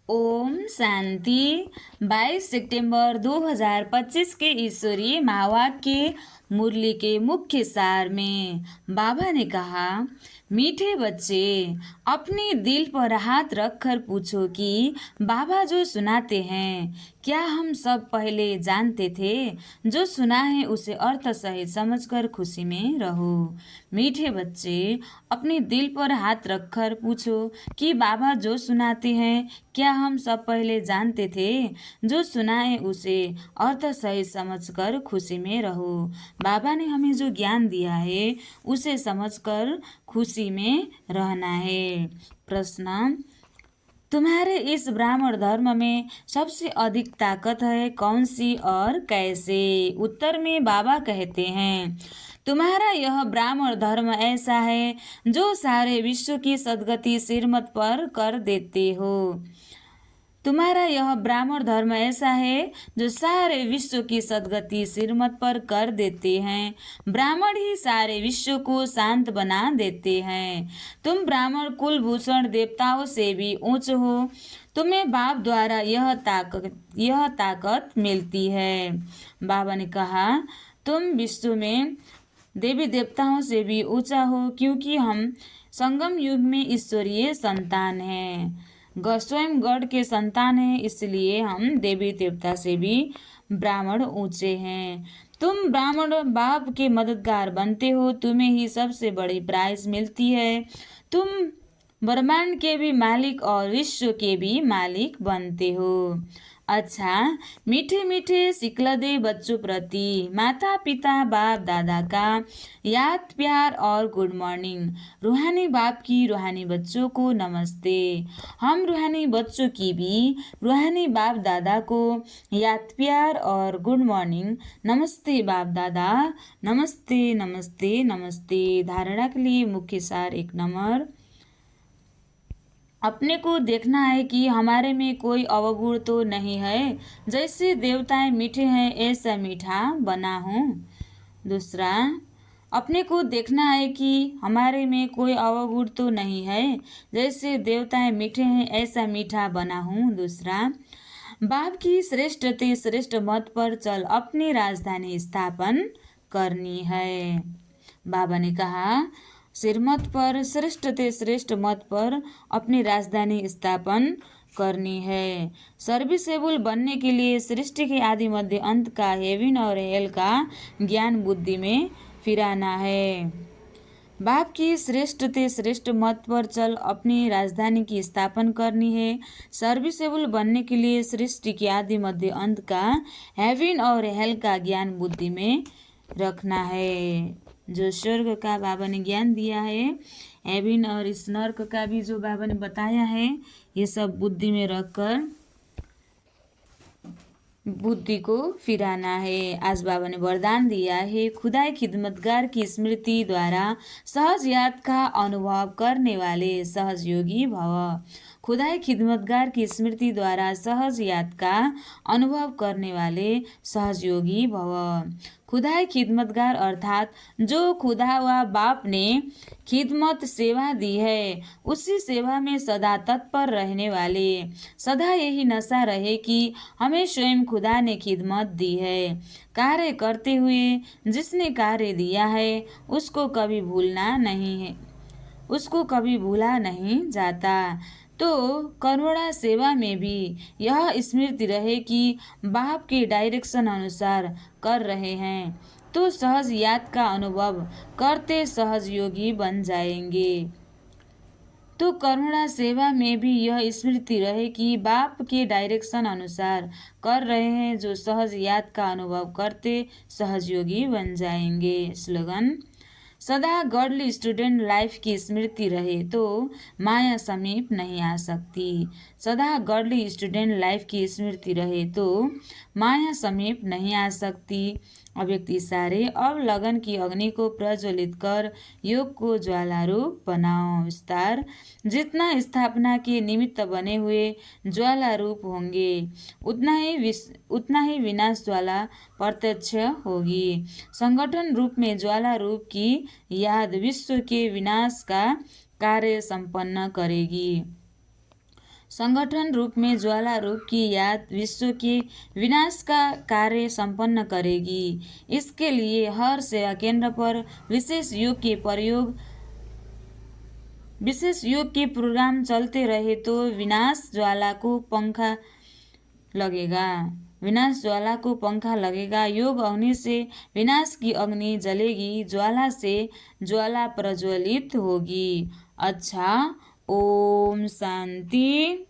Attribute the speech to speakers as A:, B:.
A: ओम शांति। 22 सितंबर 2025 के ईश्वरीय महावाक्य मुरली के मुख्य सार में बाबा ने कहा, मीठे बच्चे, अपने दिल पर हाथ रखकर पूछो कि बाबा जो सुनाते हैं क्या हम सब पहले जानते थे? जो सुना है उसे अर्थ सहित समझकर खुशी में रहो। मीठे बच्चे, अपने दिल पर हाथ रखकर पूछो कि बाबा जो सुनाते हैं क्या हम सब पहले जानते थे? जो सुना है उसे अर्थ सहित समझकर खुशी में रहो। बाबा ने हमें जो ज्ञान दिया है उसे समझकर खुशी में रहना है। प्रश्न, तुम्हारे इस ब्राह्मण धर्म में सबसे अधिक ताकत है कौन सी और कैसे? उत्तर में बाबा कहते हैं, तुम्हारा यह ब्राह्मण धर्म ऐसा है जो सारे विश्व की सद्गति सिरमत पर कर देते हो। तुम्हारा यह ब्राह्मण धर्म ऐसा है जो सारे विश्व की सद्गति सिरमत पर कर देते हैं। ब्राह्मण ही सारे विश्व को शांत बना देते हैं। तुम ब्राह्मण कुलभूषण देवताओं से भी ऊंच हो। तुम्हें बाप द्वारा यह ताकत मिलती है। बाबा ने कहा, तुम विश्व में देवी देवताओं से भी ऊंचा हो क्योंकि हम संगम युग में ईश्वरीय संतान हैं। स्वयं गॉड के संतान हैं, इसलिए हम देवी देवता से भी ब्राह्मण ऊंचे हैं। तुम ब्राह्मण बाप के मददगार बनते हो, तुम्हें ही सबसे बड़ी प्राइज मिलती है। तुम ब्रह्मांड के भी मालिक और विश्व के भी मालिक बनते हो। अच्छा, मीठे मीठे सिकलदे बच्चों प्रति माता पिता बाप दादा का याद प्यार और गुड मॉर्निंग। रूहानी बाप की रूहानी बच्चों को नमस्ते। हम रूहानी बच्चों की भी रूहानी बाप दादा को याद प्यार और गुड मॉर्निंग। नमस्ते बाप दादा, नमस्ते नमस्ते नमस्ते। धारणा के लिए मुख्य सार 1 नंबर, अपने को देखना है कि हमारे में कोई अवगुण तो नहीं है। जैसे देवताएं मीठे हैं ऐसा मीठा बना हूँ। दूसरा, अपने को देखना है कि हमारे में कोई अवगुण तो नहीं है। जैसे देवताएं मीठे हैं ऐसा मीठा बना हूँ। दूसरा, बाप की श्रेष्ठ मत पर चल अपनी राजधानी स्थापन करनी है। बाबा ने कहा, सिरमत पर श्रेष्ठ मत पर अपनी राजधानी स्थापन करनी है। सर्विसेबल बनने के लिए सृष्टि के आदि मध्य अंत का हेवन और हेल का ज्ञान बुद्धि में फिराना है। बाप की श्रेष्ठ मत पर चल अपनी राजधानी की स्थापन करनी है। सर्विसेबल बनने के लिए सृष्टि के आदि मध्य अंत का हेवन और हेल का ज्ञान बुद्धि में रखना है। जो स्वर्ग का बाबा ने ज्ञान दिया है, हेवन और इस नर्क का भी जो बाबा ने बताया है, ये सब बुद्धि में रखकर बुद्धि को फिराना है। आज बाबा ने वरदान दिया है, खुदाई खिदमतगार की स्मृति द्वारा सहज याद का अनुभव करने वाले सहज योगी भव। खुदाई खिदमतगार की स्मृति द्वारा सहज याद का अनुभव करने वाले सहज योगी भव। खुदाई खिदमतगार अर्थात जो खुदा व बाप ने खिदमत सेवा दी है, उसी सेवा में सदा तत्पर रहने वाले। सदा यही नशा रहे कि हमें स्वयं खुदा ने खिदमत दी है। कार्य करते हुए जिसने कार्य दिया है उसको कभी भूला नहीं जाता। तो करुणा सेवा में भी यह स्मृति रहे कि बाप के डायरेक्शन अनुसार कर रहे हैं तो सहज याद का अनुभव करते सहज योगी बन जाएंगे। तो करुणा सेवा में भी यह स्मृति रहे कि बाप के डायरेक्शन अनुसार कर रहे हैं जो सहज याद का अनुभव करते सहज योगी बन जाएंगे। स्लोगन, सदा गॉडली स्टूडेंट लाइफ की स्मृति रहे तो माया समीप नहीं आ सकती। सदा गॉडली स्टूडेंट लाइफ की स्मृति रहे तो माया समीप नहीं आ सकती। अव्यक्त इशारे, अब लगन की अग्नि को प्रज्वलित कर योग को ज्वाला रूप बनाओ। विस्तार, जितना स्थापना के निमित्त बने हुए ज्वाला रूप होंगे उतना ही विनाश ज्वाला प्रत्यक्ष होगी। संगठन रूप में ज्वाला रूप की याद विश्व के विनाश का कार्य संपन्न करेगी। संगठन रूप में ज्वाला रूप की याद विश्व के विनाश का कार्य संपन्न करेगी। इसके लिए हर सेवा केंद्र पर विशेष योग के प्रोग्राम चलते रहे तो विनाश ज्वाला को पंखा लगेगा। योग अग्नि से विनाश की अग्नि जलेगी, ज्वाला से ज्वाला प्रज्वलित होगी। अच्छा, ओम शांति।